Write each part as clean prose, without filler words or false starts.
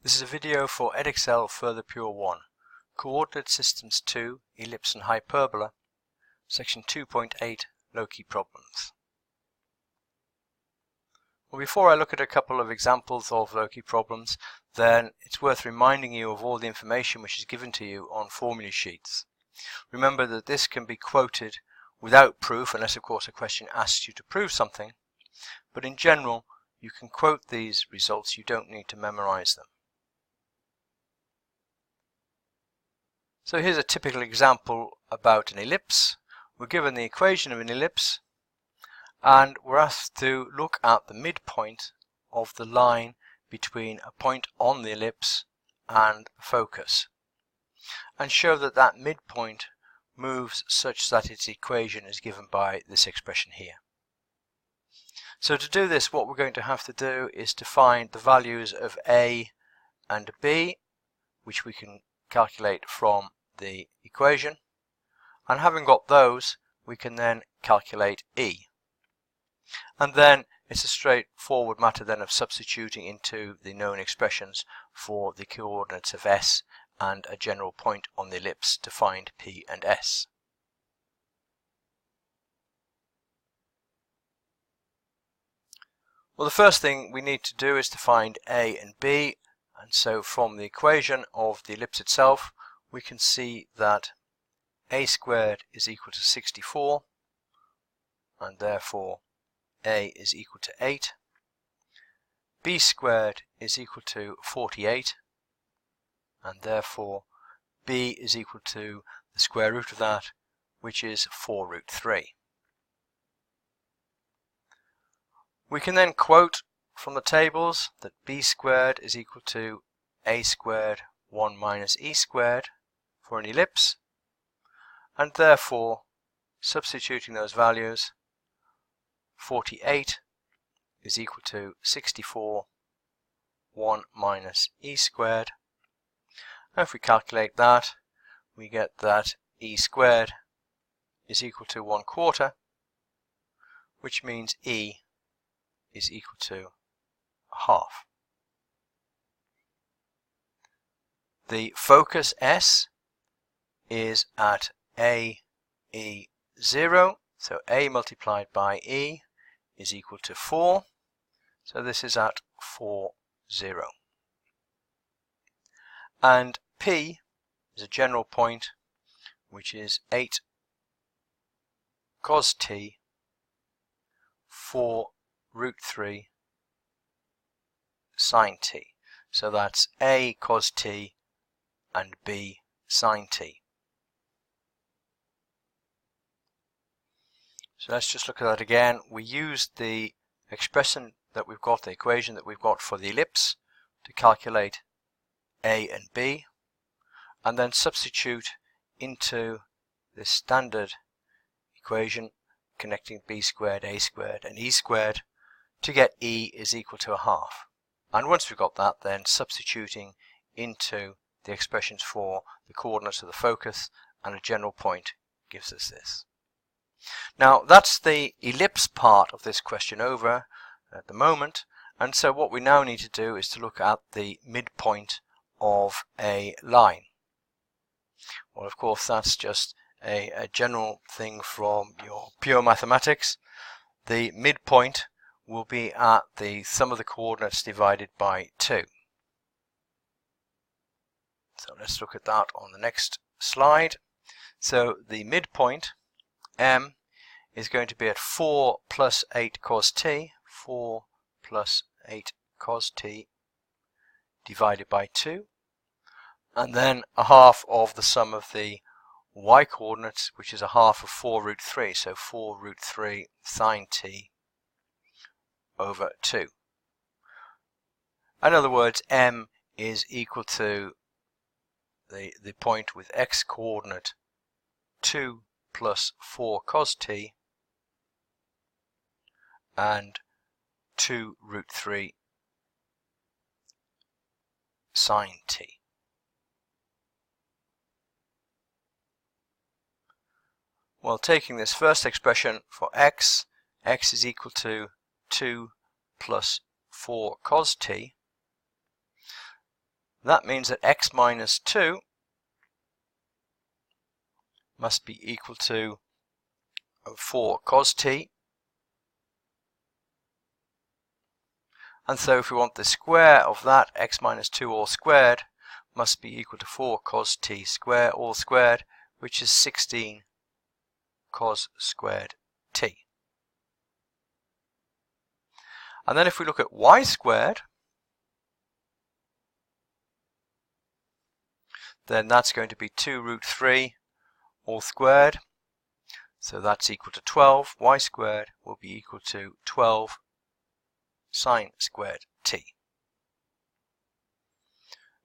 This is a video for Edexcel Further Pure 1, Coordinate Systems 2, Ellipse and Hyperbola, Section 2.8, Loci Problems. Well, before I look at a couple of examples of Loci problems, then it's worth reminding you of all the information which is given to you on formula sheets. Remember that this can be quoted without proof, unless of course a question asks you to prove something, but in general you can quote these results, you don't need to memorize them. So here's a typical example about an ellipse. We're given the equation of an ellipse and we're asked to look at the midpoint of the line between a point on the ellipse and the focus and show that that midpoint moves such that its equation is given by this expression here. So to do this, what we're going to have to do is to find the values of A and B, which we can calculate from the equation, and having got those we can then calculate E, and then it's a straightforward matter then of substituting into the known expressions for the coordinates of S and a general point on the ellipse to find P and S. Well, the first thing we need to do is to find A and B, and so from the equation of the ellipse itself we can see that A squared is equal to 64 and therefore A is equal to 8. B squared is equal to 48 and therefore B is equal to the square root of that, which is 4 root 3. We can then quote from the tables that B squared is equal to A squared 1 minus E squared for an ellipse, and therefore substituting those values, 48 is equal to 64 1 minus E squared, and if we calculate that we get that E squared is equal to 1/4, which means E is equal to half. The focus S is at A, E, 0, so A multiplied by E is equal to 4, so this is at 4, 0. And P is a general point which is 8 cos t 4 root 3 sine t. So that's A cos t and B sine t. So let's just look at that again. We used the expression that we've got, the equation that we've got for the ellipse to calculate A and B, and then substitute into the standard equation connecting B squared, A squared and E squared to get E is equal to a half. And once we've got that, then substituting into the expressions for the coordinates of the focus and a general point gives us this. Now that's the ellipse part of this question over at the moment, and so what we now need to do is to look at the midpoint of a line. Well, of course that's just a general thing from your pure mathematics. The midpoint will be at the sum of the coordinates divided by 2. So let's look at that on the next slide. So the midpoint M is going to be at 4 plus 8 cos t, 4 plus 8 cos t divided by 2, and then a half of the sum of the y coordinates, which is a half of 4 root 3, so 4 root 3 sine t over 2. In other words, M is equal to the point with x coordinate 2 plus 4 cos t and 2 root 3 sine t. Well, taking this first expression for x, x is equal to 2 plus 4 cos t, That means that x minus 2 must be equal to 4 cos t. And so if we want the square of that, x minus 2 all squared must be equal to 4 cos t squared all squared, which is 16 cos squared t. And then if we look at y squared, then that's going to be 2 root 3 all squared. So that's equal to 12. Y squared will be equal to 12 sine squared t.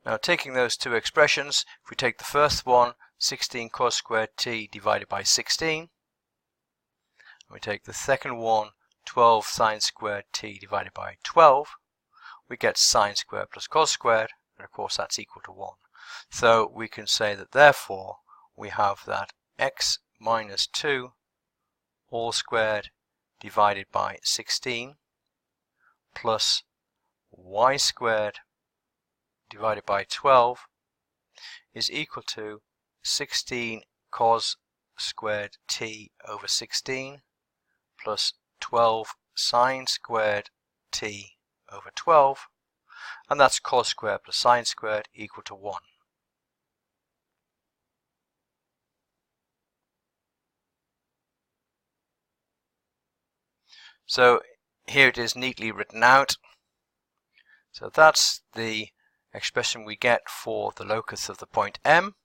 Now taking those two expressions, if we take the first one, 16 cos squared t divided by 16, and we take the second one, 12 sine squared t divided by 12, we get sine squared plus cos squared, and of course that's equal to 1. So we can say that therefore we have that x minus 2 all squared divided by 16 plus y squared divided by 12 is equal to 16 cos squared t over 16 plus 12 sine squared t over 12, and that's cos squared plus sine squared equal to 1. So here it is neatly written out. So that's the expression we get for the locus of the point M.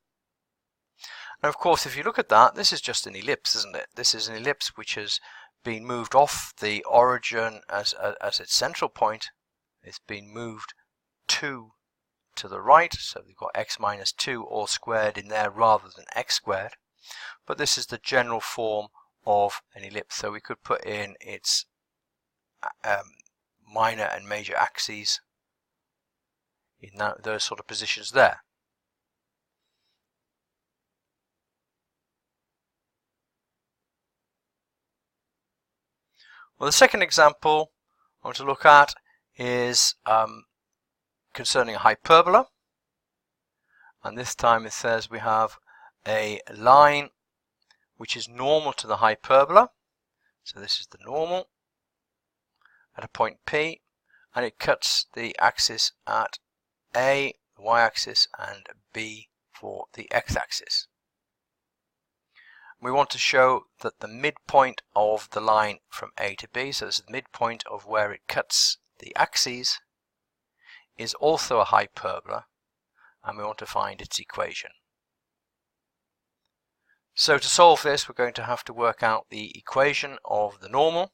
And of course, if you look at that, this is just an ellipse, isn't it? This is an ellipse which has been moved off the origin as its central point. It's been moved 2 to the right, so we've got x minus 2 all squared in there rather than x squared. But this is the general form of an ellipse, so we could put in its minor and major axes in those sort of positions there. Well, the second example I want to look at is concerning a hyperbola, and this time it says we have a line which is normal to the hyperbola, so this is the normal at a point P, and it cuts the axis at A, the y-axis, and B for the x-axis. We want to show that the midpoint of the line from A to B, so this is the midpoint of where it cuts the axes, is also a hyperbola, and we want to find its equation. So to solve this, we're going to have to work out the equation of the normal,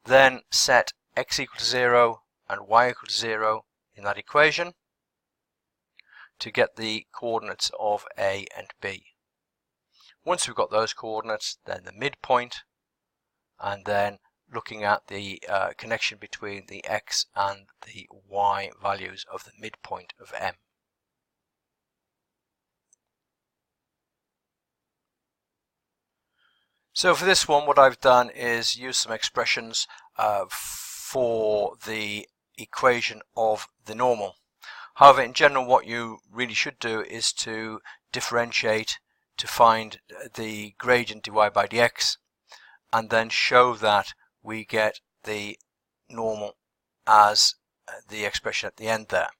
then set x equal to 0 and y equal to 0 in that equation to get the coordinates of A and B. Once we've got those coordinates, then the midpoint, and then looking at the connection between the x and the y values of the midpoint of M. So for this one, what I've done is use some expressions for the equation of the normal. However, in general, what you really should do is to differentiate to find the gradient dy by dx, and then show that we get the normal as the expression at the end there.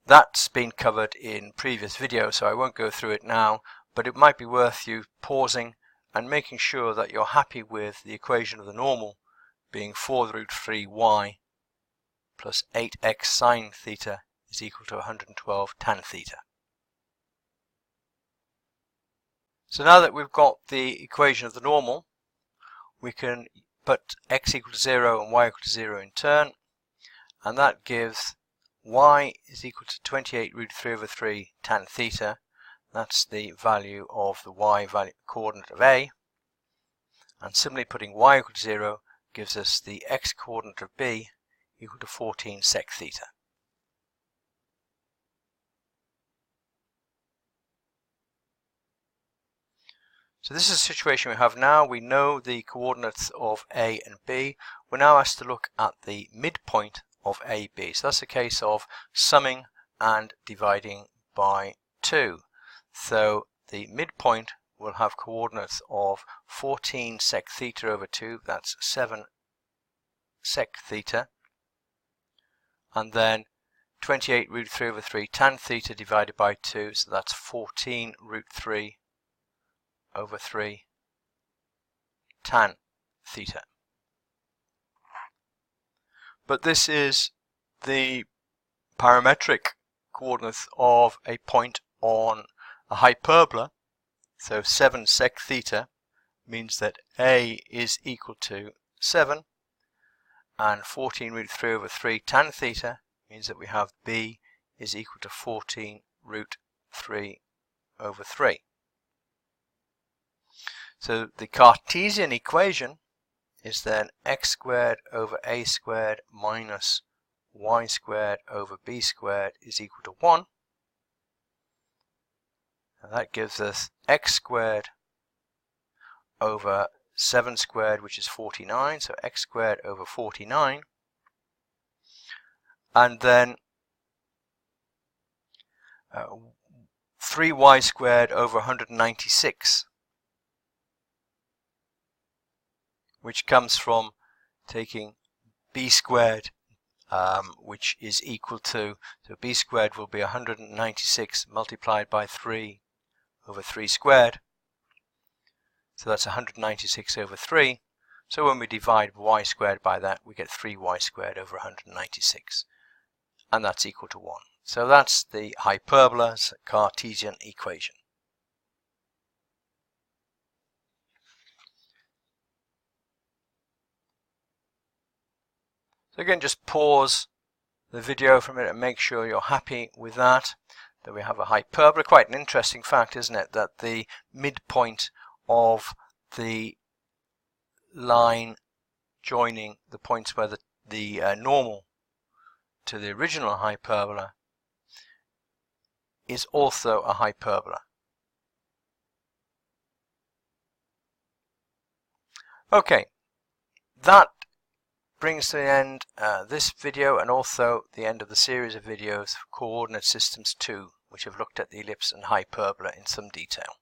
That's been covered in previous videos, so I won't go through it now, but it might be worth you pausing and making sure that you're happy with the equation of the normal being 4 root 3y plus 8x sine theta is equal to 112 tan theta. So now that we've got the equation of the normal, we can put x equal to 0 and y equal to 0 in turn, and that gives y is equal to 28 root 3 over 3 tan theta. That's the value of the y value coordinate of A. And similarly, putting y equal to 0 gives us the x coordinate of B equal to 14 sec theta. So this is the situation we have now. We know the coordinates of A and B. We're now asked to look at the midpoint of AB. So that's a case of summing and dividing by 2. So the midpoint will have coordinates of 14 sec theta over 2, that's 7 sec theta, and then 28 root 3 over 3 tan theta divided by 2, so that's 14 root 3 over 3 tan theta. But this is the parametric coordinates of a point on a hyperbola, so 7 sec theta means that A is equal to 7, and 14 root 3 over 3 tan theta means that we have B is equal to 14 root 3 over 3. So the Cartesian equation is then x squared over a squared minus y squared over b squared is equal to 1. And that gives us x squared over 7 squared, which is 49, so x squared over 49. And then 3y squared over 196, which comes from taking b squared, which is equal to, so b squared will be 196 multiplied by 3 over 3 squared. So that's 196 over 3. So when we divide y squared by that, we get 3y squared over 196. And that's equal to 1. So that's the hyperbola's Cartesian equation. So again, just pause the video for a minute and make sure you're happy with that. That we have a hyperbola. Quite an interesting fact, isn't it? That the midpoint of the line joining the points where the normal to the original hyperbola is also a hyperbola. Okay, that brings to the end this video, and also the end of the series of videos for Coordinate Systems 2, which have looked at the ellipse and hyperbola in some detail.